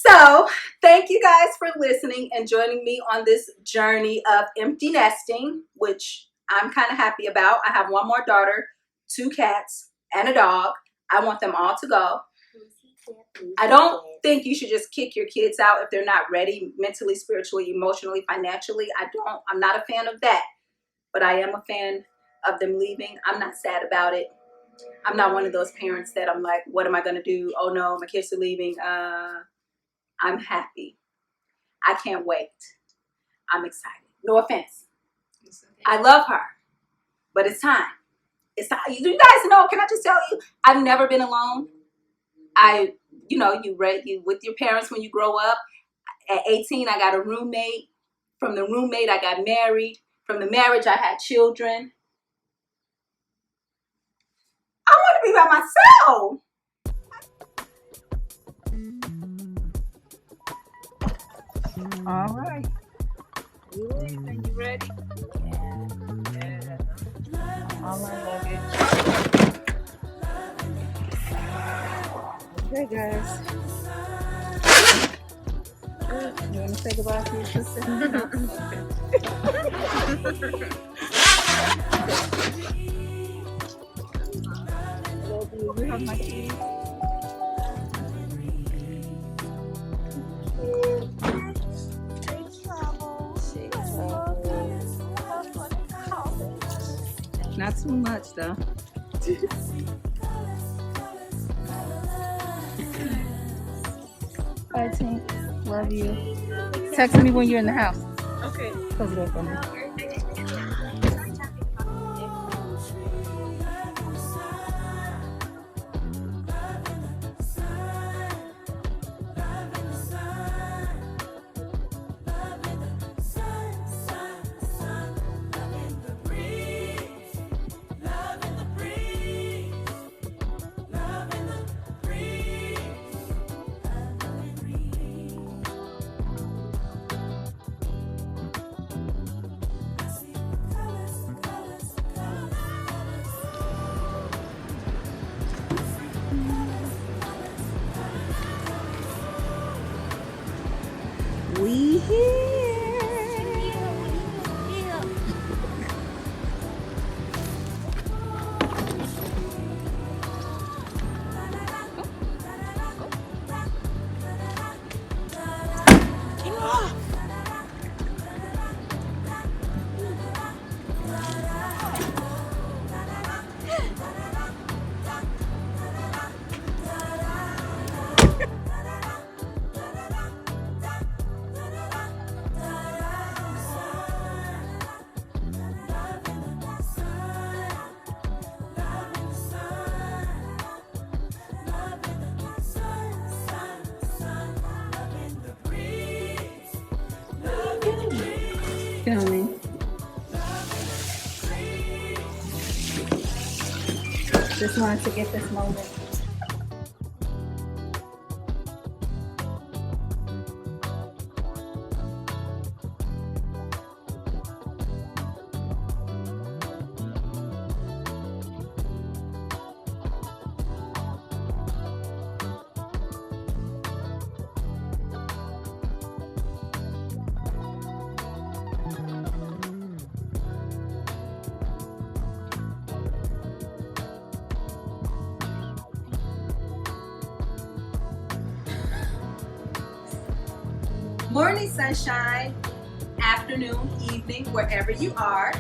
So, thank you guys for listening and joining me on this journey of empty nesting, which I'm kind of happy about. I have one more daughter, 2 cats, and a dog. I want them all to go. I don't think you should just kick your kids out if they're not ready mentally, spiritually, emotionally, financially. I'm not a fan of that, but I am a fan of them leaving. I'm not sad about it. I'm not one of those parents that I'm like, what am I going to do? Oh no, my kids are leaving. I'm happy. I can't wait. I'm excited. No offense. I love her, but it's time. It's time. You guys know, can I just tell you, I've never been alone. You with your parents when you grow up. At 18, I got a roommate. From the roommate, I got married. From the marriage, I had children. I want to be by myself. All right. You leaving? You ready? Yeah. All my luggage. Okay, guys. You want to say goodbye to your sister? Love you. You have my keys. Not too much though. Bye, Tink. Love you. Text me when you're in the house. Okay. Close it up for me. We here. Filming. Just wanted to get this moment. Morning, sunshine, afternoon, evening, wherever you are.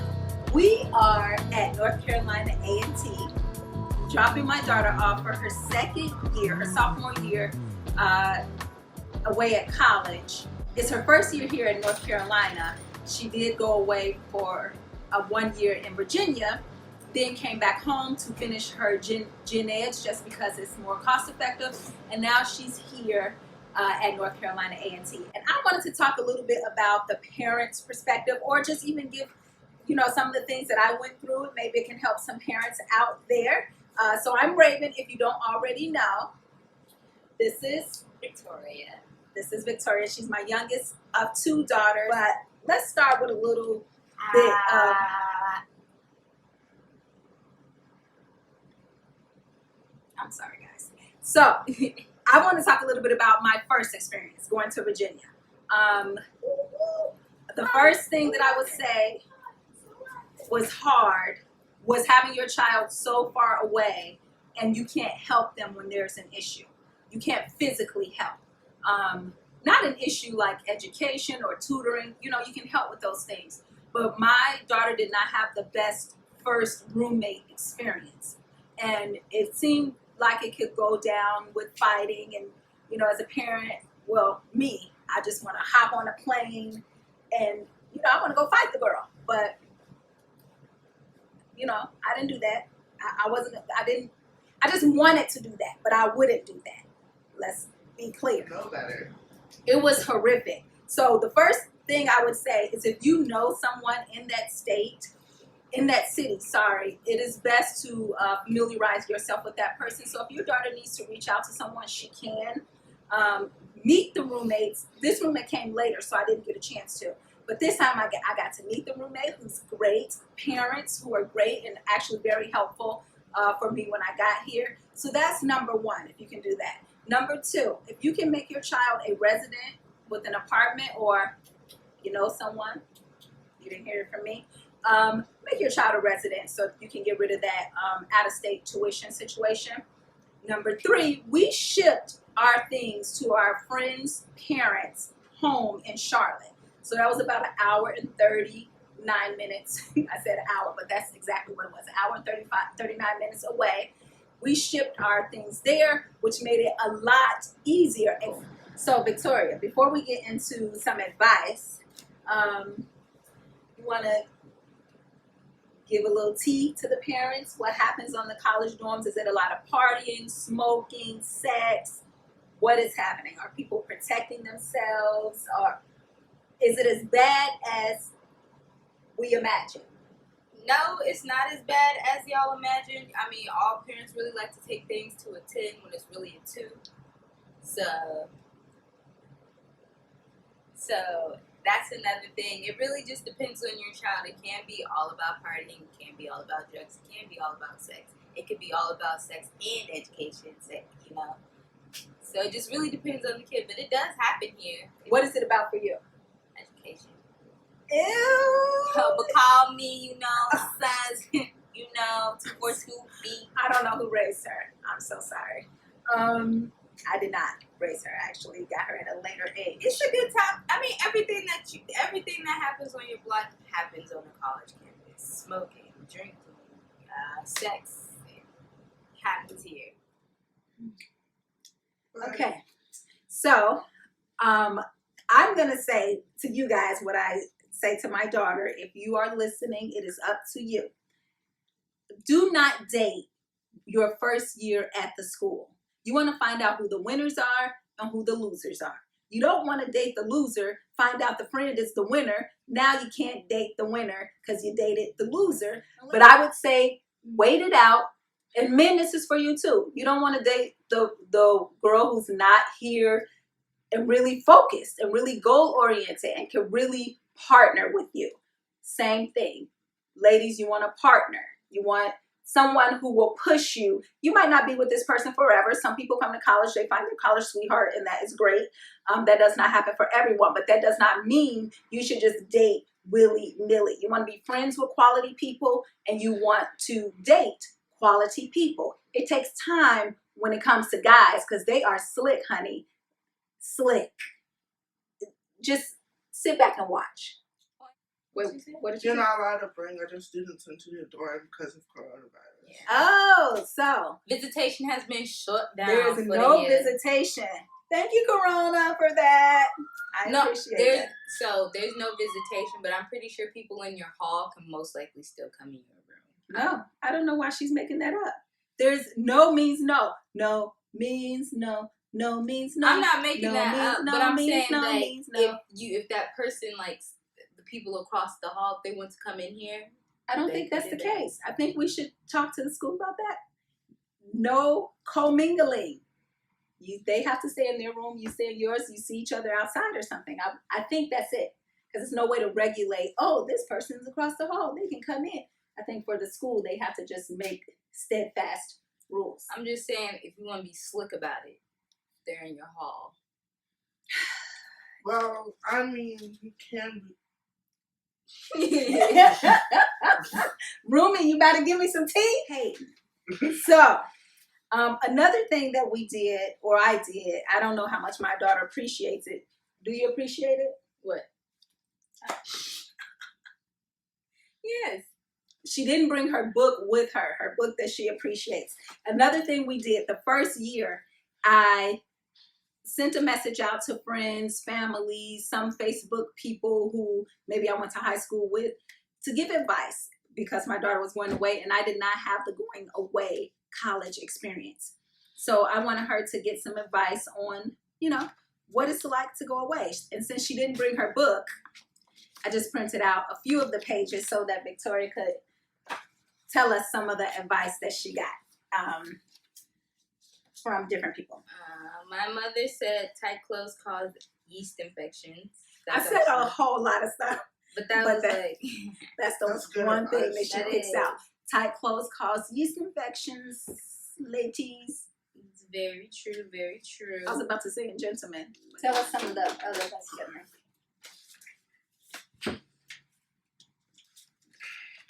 We are at North Carolina A&T, dropping my daughter off for her second year, her sophomore year, away at college. It's her first year here in North Carolina. She did go away for 1 year in Virginia, then came back home to finish her gen eds just because it's more cost effective, and now she's here at North Carolina A&T. And I wanted to talk a little bit about the parents' perspective, or just even give, some of the things that I went through. Maybe it can help some parents out there. So I'm Raven, if you don't already know. This is Victoria. This is Victoria. She's my youngest of 2 daughters. But let's start with a little bit of... I'm sorry, guys. So I want to talk a little bit about my first experience going to Virginia. The first thing that I would say was hard was having your child so far away and you can't help them when there's an issue. You can't physically help. Not an issue like education or tutoring, you know, you can help with those things. But my daughter did not have the best first roommate experience. And it seemed like it could go down with fighting. And, you know, as a parent, well, me, I just want to hop on a plane and, you know, I want to go fight the girl. But, you know, I didn't do that. I just wanted to do that, but I wouldn't do that. Let's be clear. Know better. It was horrific. So the first thing I would say is if you know someone in that state, in that city, it is best to familiarize yourself with that person. So if your daughter needs to reach out to someone, she can. Meet the roommates. This roommate came later, so I didn't get a chance to. But this time I got to meet the roommate, who's great. Parents who are great and actually very helpful for me when I got here. So that's number one, if you can do that. Number two, if you can make your child a resident with an apartment or, you know, someone, you didn't hear it from me, make your child a resident so you can get rid of that out-of-state tuition situation. Number three, we shipped our things to our friends' parents' home in Charlotte. So that was about an hour and 39 minutes. I said hour, but that's exactly what it was, an hour and 39 minutes away. We shipped our things there, which made it a lot easier. So Victoria, before we get into some advice, you want to give a little tea to the parents? What happens on the college dorms? Is it a lot of partying, smoking, sex? What is happening? Are people protecting themselves? Or is it as bad as we imagine? No, it's not as bad as y'all imagine. I mean, all parents really like to take things to a 10 when it's really a 2. So that's another thing. It really just depends on your child. It can be all about partying. It can be all about drugs. It can be all about sex. It could be all about sex and education, you know. So it just really depends on the kid. But it does happen here. What is it about for you? Education. Ew. But call me, you know, size, you know, 242B. I don't know who raised her. I'm so sorry. I did not raise her. I actually got her at a later age. It's a good time. I mean, everything that happens on your block happens on the college campus. Smoking, drinking, sex, happens here. Okay. So, I'm going to say to you guys what I say to my daughter. If you are listening, it is up to you. Do not date your first year at the school. You want to find out who the winners are and who the losers are. You don't want to date the loser, find out the friend is the winner. Now you can't date the winner because you dated the loser. But I would say wait it out. And men, this is for you too. You don't want to date the girl who's not here and really focused and really goal-oriented and can really partner with you. Same thing. Ladies, you want a partner. You want someone who will push you. You might not be with this person forever. Some people come to college, they find their college sweetheart, and that is great. That does not happen for everyone, but that does not mean you should just date willy-nilly. You want to be friends with quality people, and you want to date quality people. It takes time when it comes to guys because they are slick, honey. Slick. Just sit back and watch. Wait, what did you You're say? not allowed to bring other students into your dorm because of coronavirus. Yeah. Oh, so Visitation has been shut down. there is for no the year. visitation. Thank you, Corona, for that. I appreciate it. So there's no visitation, but I'm pretty sure people in your hall can most likely still come in your room. No, I don't know why she's making that up. There's no means no. No means no. No means no. I'm not making no that means up, no but I'm means saying no like means no. if that person likes the people across the hall, if they want to come in here, I don't think that's the case. I think we should talk to the school about that. No commingling. They have to stay in their room. You stay in yours. You see each other outside or something. I think that's it. Because there's no way to regulate, oh, this person's across the hall. They can come in. I think for the school, they have to just make steadfast rules. I'm just saying if you want to be slick about it, they're in your hall? Well, I mean, you can be. Rumi, you better give me some tea. Hey. So, another thing that we did, or I did, I don't know how much my daughter appreciates it. Do you appreciate it? What? Yes. She didn't bring her book with her book that she appreciates. Another thing we did, the first year, I sent a message out to friends, family, some Facebook people who maybe I went to high school with to give advice because my daughter was going away and I did not have the going away college experience. So I wanted her to get some advice on, you know, what it's like to go away. And since she didn't bring her book, I just printed out a few of the pages so that Victoria could tell us some of the advice that she got from different people. My mother said tight clothes cause yeast infections. I said a whole lot of stuff. But that's the one thing that she picks out. Tight clothes cause yeast infections, ladies. It's very true, very true. I was about to say, gentlemen. Tell us some of the other advice you got.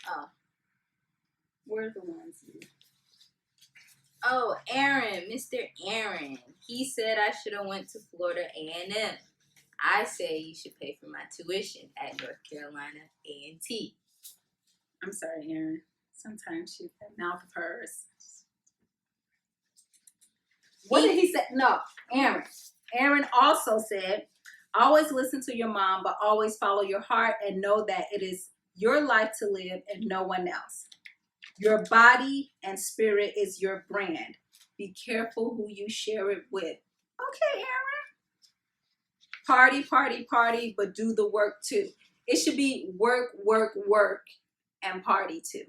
Oh. Where's the ones? Oh, Aaron, Mr. Aaron. He said I should have went to Florida A&M. I say you should pay for my tuition at North Carolina A&T. I'm sorry, Aaron. Sometimes she's that mouth of hers. What did he say? No, Aaron. Aaron also said, always listen to your mom, but always follow your heart and know that it is your life to live and no one else. Your body and spirit is your brand. Be careful who you share it with. Okay, Aaron. Party, party, party, but do the work too. It should be work, work, work, and party too.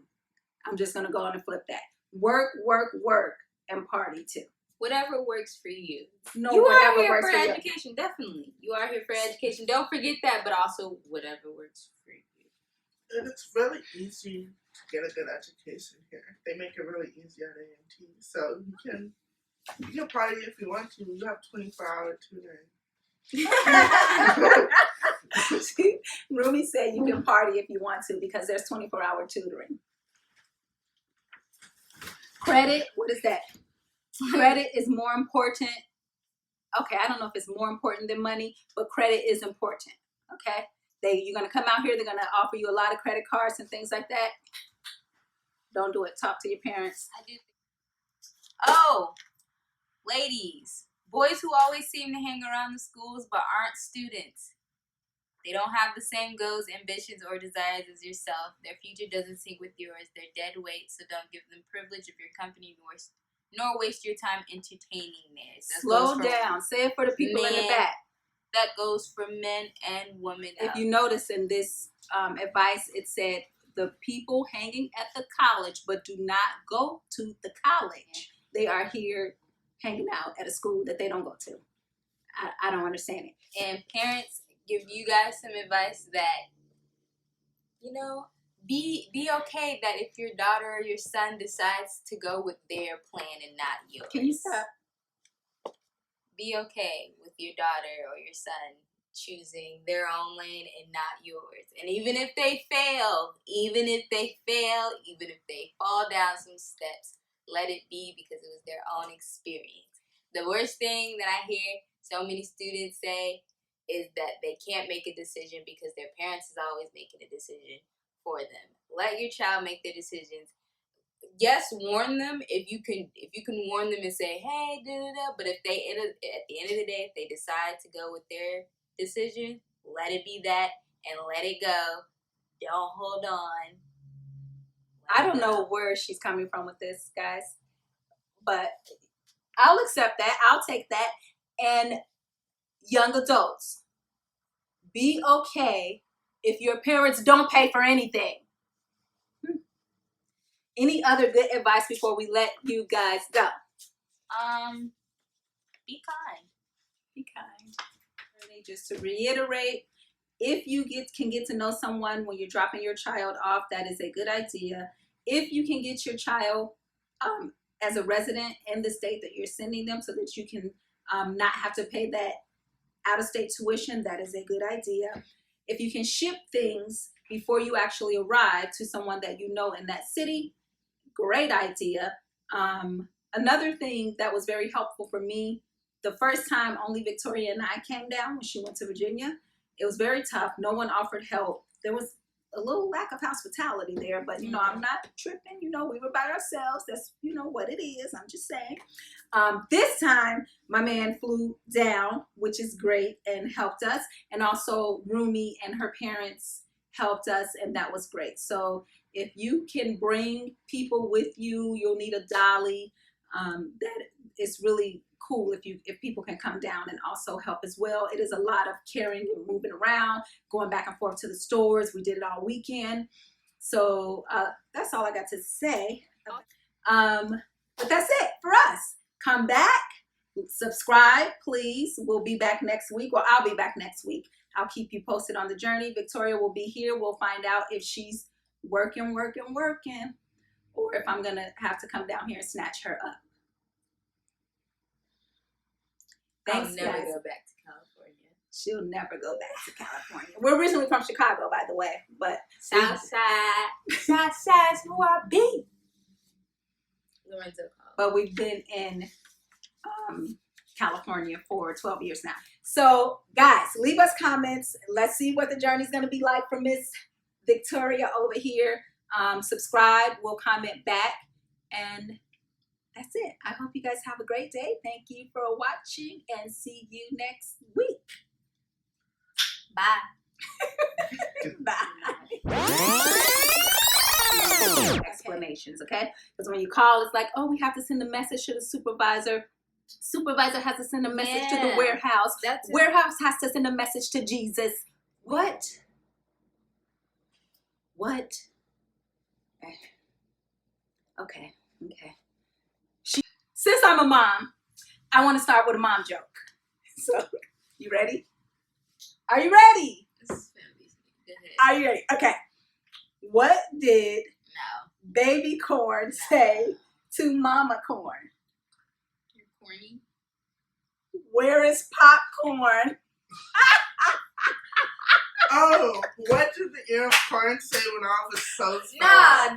I'm just going to go on and flip that. Work, work, work, and party too. Whatever works for you. No, you are whatever here works for for education, definitely. You are here for education. Don't forget that, but also whatever works for you. And it's really easy to get a good education here. They make it really easy at A&T. So you can party if you want to. You have 24-hour tutoring. Rumi said you can party if you want to because there's 24-hour tutoring. Credit, what is that? Credit is more important. Okay, I don't know if it's more important than money, but credit is important. Okay? You're going to come out here, they're going to offer you a lot of credit cards and things like that. Don't do it. Talk to your parents. I do. Oh, ladies, boys who always seem to hang around the schools but aren't students. They don't have the same goals, ambitions, or desires as yourself. Their future doesn't sync with yours. They're dead weight, so don't give them privilege of your company nor waste your time entertaining theirs. Slow down. Say it for the people in the back. That goes for men and women. If you notice in this advice, it said the people hanging at the college but do not go to the college. They are here hanging out at a school that they don't go to. I don't understand it. And parents, give you guys some advice that, you know, be okay that if your daughter or your son decides to go with their plan and not yours. Can you stop? Be okay with your daughter or your son choosing their own lane and not yours. And even if they fail, even if they fall down some steps, let it be because it was their own experience. The worst thing that I hear so many students say is that they can't make a decision because their parents is always making a decision for them. Let your child make their decisions. Yes, warn them if you can warn them and say, hey, da-da-da. But if they, at the end of the day, if they decide to go with their decision, let it be that and let it go. Don't hold on. I don't know where she's coming from with this, guys, but I'll accept that. I'll take that. And young adults, be okay if your parents don't pay for anything. Any other good advice before we let you guys go? Be kind. Be kind. Just to reiterate, if you can get to know someone when you're dropping your child off, that is a good idea. If you can get your child as a resident in the state that you're sending them so that you can not have to pay that out-of-state tuition, that is a good idea. If you can ship things before you actually arrive to someone that you know in that city, great idea. Another thing that was very helpful for me, the first time only Victoria and I came down when she went to Virginia, it was very tough. No one offered help. There was a little lack of hospitality there, but you know, I'm not tripping. You know, we were by ourselves. That's, you know, what it is. I'm just saying. This time, my man flew down, which is great, and helped us. And also, Rumi and her parents helped us, and that was great. So if you can bring people with you, you'll need a dolly. That is really cool if people can come down and also help as well. It is a lot of carrying and moving around, going back and forth to the stores. We did it all weekend. So that's all I got to say. But that's it for us. Come back, subscribe, please. We'll be back next week. Well, I'll be back next week. I'll keep you posted on the journey. Victoria will be here. We'll find out if she's working, or if I'm gonna have to come down here and snatch her up. Thanks, I'll never guys. go back to California. She'll never go back to California. We're originally from Chicago, by the way, but South side's who I be. Lorenzo called. But we've been in California for 12 years now. So, guys, leave us comments. Let's see what the journey's going to be like for Miss Victoria over here. Subscribe. We'll comment back. And that's it. I hope you guys have a great day. Thank you for watching, and see you next week. Bye. Bye. Explanations, okay? Because when you call, it's like, oh, we have to send a message to the supervisor. Supervisor has to send a message to the warehouse. Warehouse has to send a message to Jesus. What? Okay. Since I'm a mom, I want to start with a mom joke. So, you ready? Are you ready? This is family. Go ahead. Are you ready? Okay. What did baby corn say to mama corn? You're corny. Where is popcorn? Oh, what did the ear of corn say when all of his clothes fell Nah, off?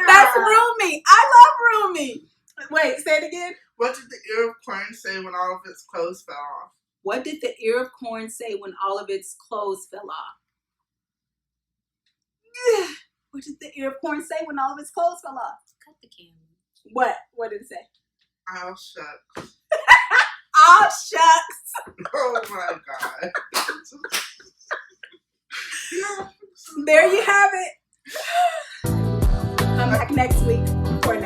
That's Rumi. I love Rumi. Wait, say it again. What did the ear of corn say when all of its clothes fell off? What did the ear of corn say when all of its clothes fell off? What did the ear of corn say when all of its clothes fell off? Cut the camera. What? What did it say? Oh, shucks. Oh, shucks. Oh, my God. There you have it. Come back next week for another.